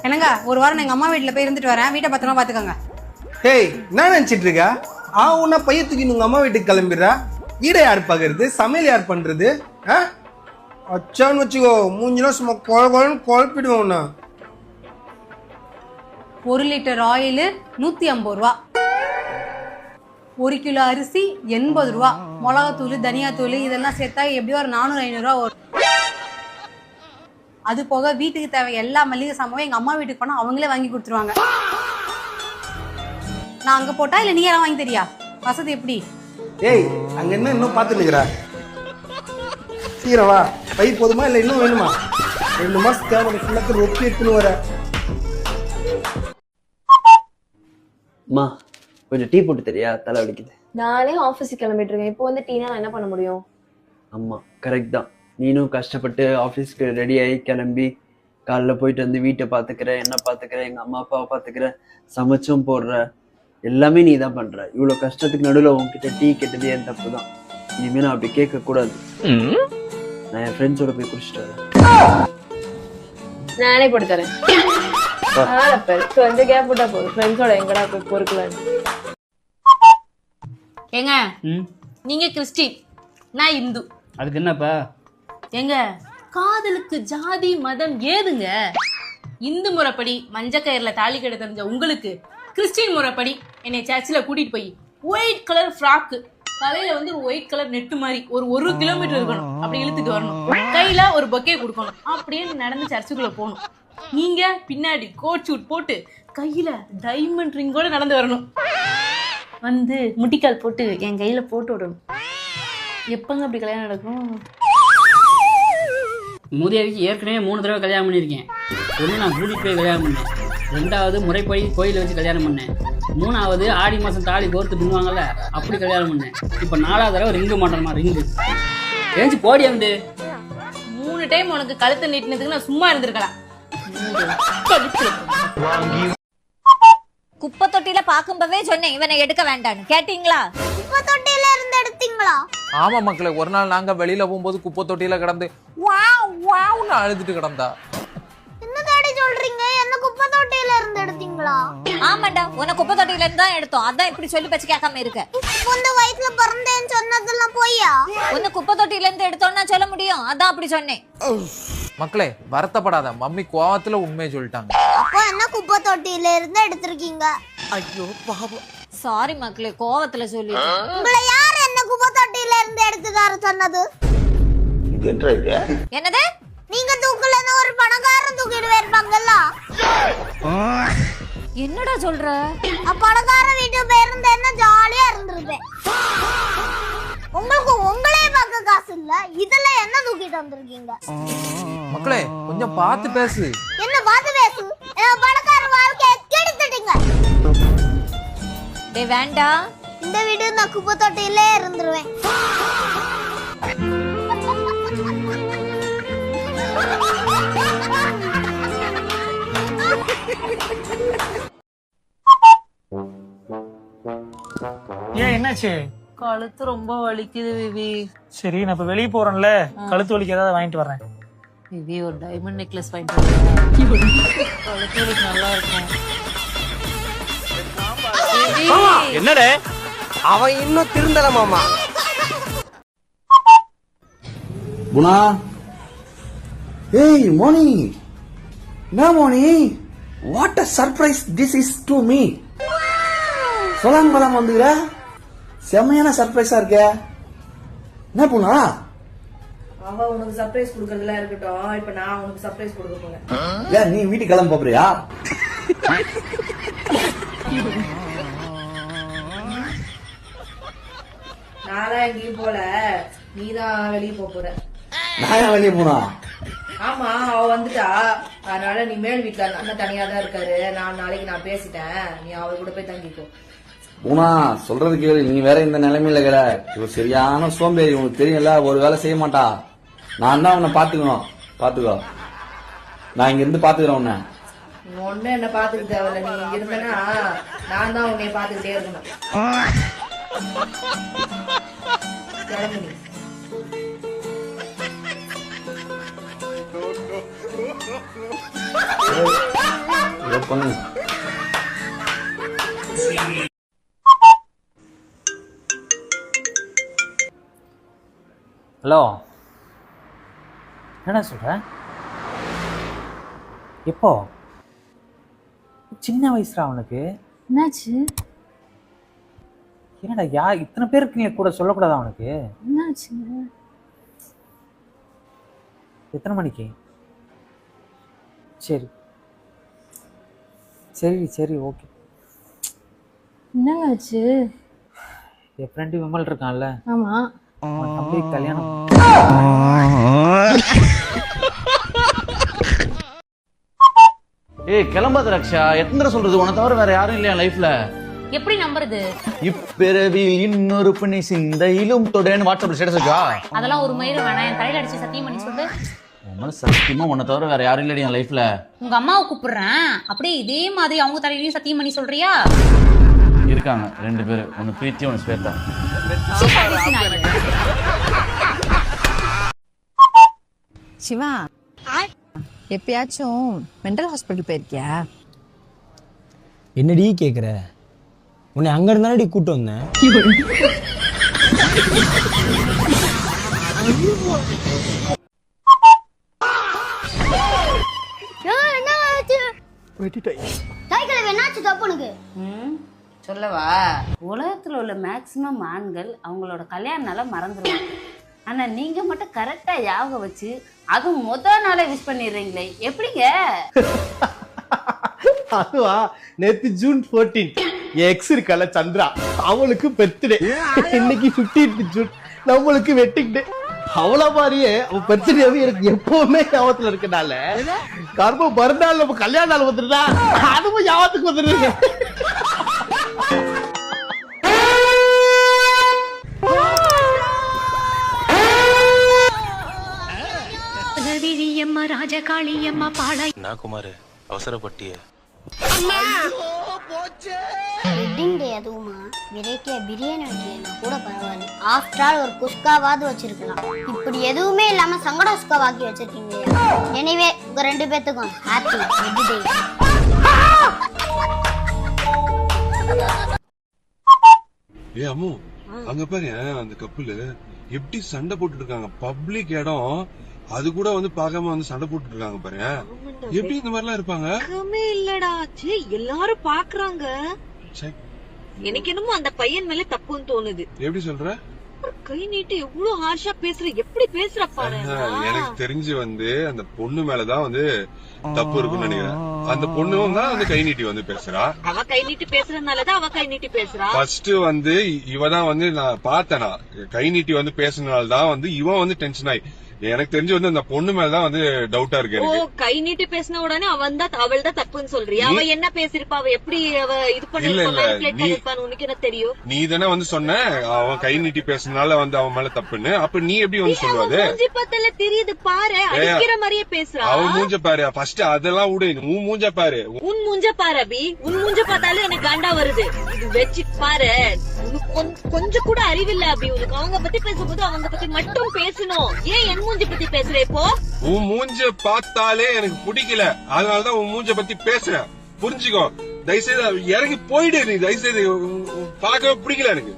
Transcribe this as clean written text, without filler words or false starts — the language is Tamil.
என்னங்க ஒரு வாரம் எங்க அம்மா வீட்டுல போய் இருந்துட்டு வரேன், வீட்டை பத்திரமா பாத்துக்கோங்க. டேய் என்ன நினைச்சிட்டு இருக்க? உன்ன பைய தூக்கி உங்க அம்மா வீட்டுக்கு கிளம்பிடுறா. வீடை யார் பாக்குறது, சமையல் யார் பண்றது? அச்சான்னு வச்சுக்கோ, மூஞ்சிலாம் சும்மா குழப்பிடுவோம் உன்ன. 1 லிட்டர் ஆயில் 150 ரூபா, 1 கிலோ அரிசி 80 ரூபா, மிளகாத்தூள் தனியாத்தூள் இதெல்லாம் சேர்த்தா எப்படியும் ஒரு 400-500 ரூபா வரும். அது போக வீட்டுக்கு தேவை எல்லா மளிகை சாமாவும் எங்க அம்மா வீட்டுக்கு போனா அவங்களே வாங்கி கொடுத்துருவாங்க. நான் அங்க போட்டா இல்ல நீ யாரும் வாங்கி தெரியா? வசதி எப்படி? ஏய் அங்க என்ன இன்னும் பாத்து நிக்கிற? சீக்கிரம் வா. பை போதுமா இல்ல இன்னும் வேணுமா? 2 மாசம் தேவை ஃபுல்லாக்கு ரொட்டி எடுத்துன்னு வர. அம்மா கொஞ்சம் டீ போட்டு தெரியா, தலை வலிக்குது. நானே ஆஃபீஸுக்கு கிளம்பிட்டு இருக்கேன். இப்போ வந்து டீனா நான் என்ன பண்ண முடியும்? அம்மா கரெக்ட் தான். நீனும் கஷ்டப்பட்டு ஆஃபீஸ்க்கு ரெடி ஆகி கிளம்பி காலைல போயிட்டு வந்து வீட்டை பார்த்துக்கிற, என்ன பார்த்துக்கிற, எங்கள் அம்மா அப்பாவை பார்த்துக்கிற, சமைச்சும் போடுற, எல்லாமே நீ தான் பண்ணுற. இவ்வளோ கஷ்டத்துக்கு நடுவில் உங்ககிட்ட டீ கேட்டதே என் தப்பு தான். இனிமேல் நான் அப்படி கேட்கக்கூடாது. நான் என் ஃப்ரெண்ட்ஸோட போய் குடிச்சிட்டு வரேன். நானே போட்டு தரேன். கொஞ்சம் கேப் போட்டா போதும். ஃப்ரெண்ட்ஸோட எங்கடா போய் பொறுக்கலான்னு. ஏங்க நீங்க கிறிஸ்டின், நான் இந்து. அதுக்கு என்னப்பா? ஏங்க காதலுக்கு ஜாதி மதம் ஏதுங்க? இந்து முறைப்படி மஞ்ச கயிறுல தாலி கட்ட தெரிஞ்ச உங்களுக்கு கிறிஸ்டின் முறைப்படி என்னை சர்ச்சில் கூட்டிட்டு போய் ஒயிட் கலர் ஃப்ராக்கு, தலையில வந்து ஒரு ஒயிட் கலர் நெட்டு மாதிரி ஒரு 1 கிலோமீட்டர் இருக்கணும், அப்படி இழுத்துட்டு வரணும், கையில ஒரு பொக்கே கொடுக்கணும், அப்படியே நடந்து சர்ச்சுக்குள்ள போகணும். நீங்க பின்னாடி கோட் சூட் போட்டு கையில டைமண்ட் ரிங்கோட நடந்து வரணும். வந்து முட்டிக்கால் போட்டு என் கையில போட்டு விடணும். எப்பங்க அப்படி கல்யாணம் நடக்கும்? மூதேவிக்கு ஏற்கனவே 3 தடவை கல்யாணம் பண்ணியிருக்கேன். ஒன்று நான் கூட்டிகிட்டு போய் கல்யாணம் பண்ணேன், 2வது முறைப்படி கோயிலில் வச்சு கல்யாணம் பண்ணேன், 3வது ஆடி மாதம் தாலி கோர்த்து பின்னுவாங்கல்ல அப்படி கல்யாணம் பண்ணேன். இப்போ 4வது தடவை ரிங்கு மாட்டோமா, ரிங்கு ஏஞ்சி போடி வந்து 3 டைம் உனக்கு கழுத்தை நீட்டினதுக்கு நான் சும்மா இருந்திருக்கலாம். குப்பை தொட்டில பாக்கும்போதே சொன்னேன் இவனை எடுக்க வேண்டான்னு, கேட்டீங்களா? குப்பை தொட்டில இருந்து எடுத்தீங்களா? ஆமா மக்களே, ஒரு நாள் நாங்க வெளியில போகும்போது குப்பை தொட்டியில கிடந்து வாவ் வாவ்னு அழுதுட்டு கிடந்தா. என்ன தாடி சொல்றீங்க? என்ன குப்பை தொட்டில இருந்து எடுத்தீங்களா? ஆமாடா, உன குப்பை தொட்டில இருந்து தான் எடுத்தோம். அதான் இப்படி சொல்லி பச்சு கேட்காம இருக்க. உன்ன வயித்துல பிறந்தேன்னு சொன்னதெல்லாம் போய்யா? உன்ன குப்பை தொட்டில இருந்து எடுத்தோம்னா சொல்ல முடியும், அதான் அப்படி சொன்னேன். மக்களே வருத்தப்படாத, மம்மி கோவத்துல உண்மையை சொல்லிட்டாங்க. அப்போ என்ன குப்பை தொட்டில இருந்து எடுத்திருக்கீங்க? ஐயோ பாவம். சாரி மக்களே, கோவத்துல சொல்லி. உங்களை யார் என்ன குப்பை தொட்டில இருந்து எடுத்து தர சொன்னது? என்னது? நீங்க தூக்கலன்னா ஒரு பணக்காரன் தூக்கிட்டு போயிருப்பாங்கல்ல. என்னடா சொல்ற? பணக்கார வீட்டு பேருந்து என்ன ஜாலியா இருந்திருப்பேன். உங்களுக்கு உங்களே பார்க்க காசு இல்ல, இதுல என்ன தூக்கிட்டு வந்திருக்கீங்க? மக்களே கொஞ்சம் பார்த்து பேசு. என்ன பார்த்து பேசு? பணக்கார வாழ்க்கையை கெடுத்துட்டீங்க. டேய் வேண்டாம், இந்த வீடு நான் குப்பை தொட்டியிலே இருந்துருவேன். ஏன் என்னாச்சு? கழுத்து ரொம்ப வலிக்குது விவி. சரி நான் இப்ப வெளியே போறேன்ல, கழுத்து வலிக்கு ஏதாவது வாங்கிட்டு வரேன். விவி ஒரு டைமண்ட் நெக்லஸ் வாங்கிட்டு வரேன். கழுத்து வலிக்கு நல்லா இருக்கும். என்னடே அவன் இன்னும் திருந்தல மாமா. குணா, ஏய் மோனி, என்ன Moni, what a surprise this is to me. சொல்லாம கொள்ளாம வந்துக்கிற, செம்மையான சர்ப்ரைஸா இருக்க. என்ன புனா? அவ உனக்கு சர்ப்ரைஸ் கொடுக்கறதுல இருக்கட்டும், இப்ப நான் உனக்கு சர்ப்ரைஸ் கொடுக்க போறேன். ஏன் நீ வீட்டுக்கு கிளம்ப போறியா? நான்தான் எங்கேயும் போல, நீதான் வெளியே போற. நான் ஏன் வெளியே போனா? ஆமா அவ வந்துட்டா, அதனால நீ மேல் வீட்டுல அண்ணன் தனியா தான் இருக்காரு. நாளைக்கு நான் பேசிட்டேன், நீ அவர் கூட போய் தங்கிக்கோ. பூனா சொல்றது கேளு, நீ வேற இந்த நிலைமையில கிட. இவ சரியான சோம்பேறி, உனக்கு தெரியும்ல, ஒரு வேலை செய்ய மாட்டா. நான் தான் உன்னை பாத்துக்கணும். பாத்துக்கோ, நான் இங்க இருந்து பாத்துக்கிறேன் உன்னை. ஒண்ணு என்ன பாத்துக்க தேவையில்ல, நீ இங்க இருந்தனா நான் தான் உன்னை பாத்துக்கிட்டே இருக்கணும். கிளம்பு நீ. இதை பண்ணுங்க. ஹலோ, என்ன சொல்ற? எப்போ? சின்ன வயசுடா அவனுக்கு. என்னாச்சு? என்னடா இத்தனை பேருக்கு நீ கூட சொல்லக்கூடாதா அவனுக்கு? என்னாச்சு? எத்தனை மணிக்கு? சரி சரி சரி ஓகே. என்னங்காச்சு? என் ஃப்ரெண்டு விமல் இருக்கான்ல, ஆமா, அவன் தம்பி கல்யாணம். ஏய் கிளம்பாத ரக்ஷா, எத்தனை தடவை சொல்றது, உன தவிர வேற யாரும் இல்லையா லைஃப்ல? எப்படி நம்புறது? இப்பிறவியில் இன்னொரு பண்ணி சிந்தையிலும் தொடேன்னு வாட்ஸ்அப்ல ஸ்டேட்டஸ் வச்சா? அதெல்லாம் ஒரு மயிர வேணாம், என் தலையில அடிச்சு சத்தியம் பண்ணி சொல்லு. உன் சத்தியமா உன்னை தவிர வேற யாரும் இல்லையா என் லைஃப்ல? உங்க அம்மாவை கூப்பிடுறேன், அப்படியே இதே மாதிரி அவங்க தலையிலையும் சத்தியம் பண்ணி சொல்றியா? இருக்காங்க 2 பேரு, ஒன்னு பிரீத்தி ஒன்னு ஸ்வேதா. சிவா, எப்பயாச்சும் மென்டல் ஹாஸ்பிட்டல் போயிருக்கியா? என்னடி கேக்குற? உன்னை அங்க இருந்தாடி கூட்டு வந்தேன். சொல்லவா, உலகத்துல உள்ள மேக்சிமம் ஆண்கள் அவங்களோட கல்யாண நாள மறந்துடுவாங்க. ஆனா நீங்க மட்டும் கரெக்டா ஞாபகம் வச்சு அதுவும் நாளே விஷ் பண்ணிடுறீங்களே, எப்படிங்க? அதுவா, நேத்து ஜூன் 14 என் எக்ஸ் இருக்கல சந்திரா, அவளுக்கு பர்த்டே. இன்னைக்கு 15 ஜூன், நம்மளுக்கு வெட்டிங் டே. அவள மாதிரியே அவன் பர்த்டேவும் எனக்கு எப்பவுமே ஞாபகத்துல இருக்கனால கர்மம் மறுநாள் நம்ம கல்யாண நாள் வந்துருந்தா அதுவும் ஞாபகத்துக்கு வந்துருங்க. ராஜகாளியம்மா பாளை நான் குமார் அவசரப்பட்டிய வெட்டிங் டே அதுவுமா வெரைட்டியா பிரியாணி வைக்கலனா கூட பரவாயில்ல. ஆஃப்டர் ஆல் ஒரு குஸ்காவாவது வச்சிருக்கலாம். இப்படி எதுவுமே இல்லாம சங்கட குஸ்கா வாக்கி வச்சிருக்கீங்க. எனிவே உங்க 2 பேத்துக்கும் ஹாப்பி வெட்டிங் டே. ஏ அம்மு, அங்க பாரு அந்த கப்புல எப்படி சண்டை போட்டுட்டு இருக்காங்க. பப்ளிக் இடம், அது கூட வந்து பார்க்காம வந்து சண்டை போட்டுட்டு இருக்காங்க பாரு. எப்படி இந்த மாதிரி எல்லாம் இருப்பாங்க? இல்லடா, எல்லாரும் பாக்குறாங்க. எனக்கு என்னமோ அந்த பையன் மேல தப்புன்னு தோணுது. எப்படி சொல்ற? கை நீட்டு எவ்வளவு ஹார்ஷா பேசுற, எப்படி பேசுற பாரு. எனக்கு தெரிஞ்சு வந்து அந்த பொண்ணு மேலதான் வந்து தப்பு இருக்குன்னு நினைக்கிறேன். அந்த பொண்ணும் தான் வந்து கை நீட்டி வந்து பேசுறா. அவ கை நீட்டி பேசுறதுனாலதான் அவ கை நீட்டி பேசுறா. ஃபர்ஸ்ட் வந்து இவதான் வந்து நான் பார்த்தேனா கை நீட்டி வந்து பேசுனதுனாலதான் வந்து இவன் வந்து டென்ஷன் ஆயி. எனக்கு தெரிஞ்சு வந்து அந்த பொண்ணு மேலதான் வந்து டவுட்டா இருக்கு எனக்கு. கை நீட்டி பேசின உடனே அவள் தான் தப்புன்னு சொல்றியா? அவ என்ன பேசிருப்பா, அவ எப்படி அவ இது பண்ணிருப்பான்னு உனக்கு என்ன தெரியும்? நீ தானே வந்து சொன்ன அவன் கை நீட்டி பேசுனால வந்து அவன் மேல தப்புன்னு. அப்ப நீ எப்படி வந்து சொல்லுவாது? மூஞ்சி பார்த்தால தெரியுது பாரு, அடிக்கிற மாதிரியே பேசுறா. அவன் மூஞ்ச பாரு ஃபர்ஸ்ட், அதெல்லாம் விடு. உன் மூஞ்ச பாரு. உன் மூஞ்ச பாரு அபி, உன் மூஞ்ச பார்த்தாலும் எனக்கு காண்டா வருது. இது வச்சு பாரு, கொஞ்சம் கூட அறிவில்லை அபி உனக்கு. அவங்க பத்தி பேசும்போது அவங்க பத்தி மட்டும் பேசணும். ஏன் என் மூஞ்சி பத்தி பேசுற? இப்போ உன் மூஞ்ச பார்த்தாலே எனக்கு பிடிக்கல, அதனாலதான் உன் மூஞ்ச பத்தி பேசுறேன். புரிஞ்சுக்கோ, தயவுசெய்து இறங்கி போயிடு. நீ தயவுசெய்து பார்க்கவே பிடிக்கல எனக்கு.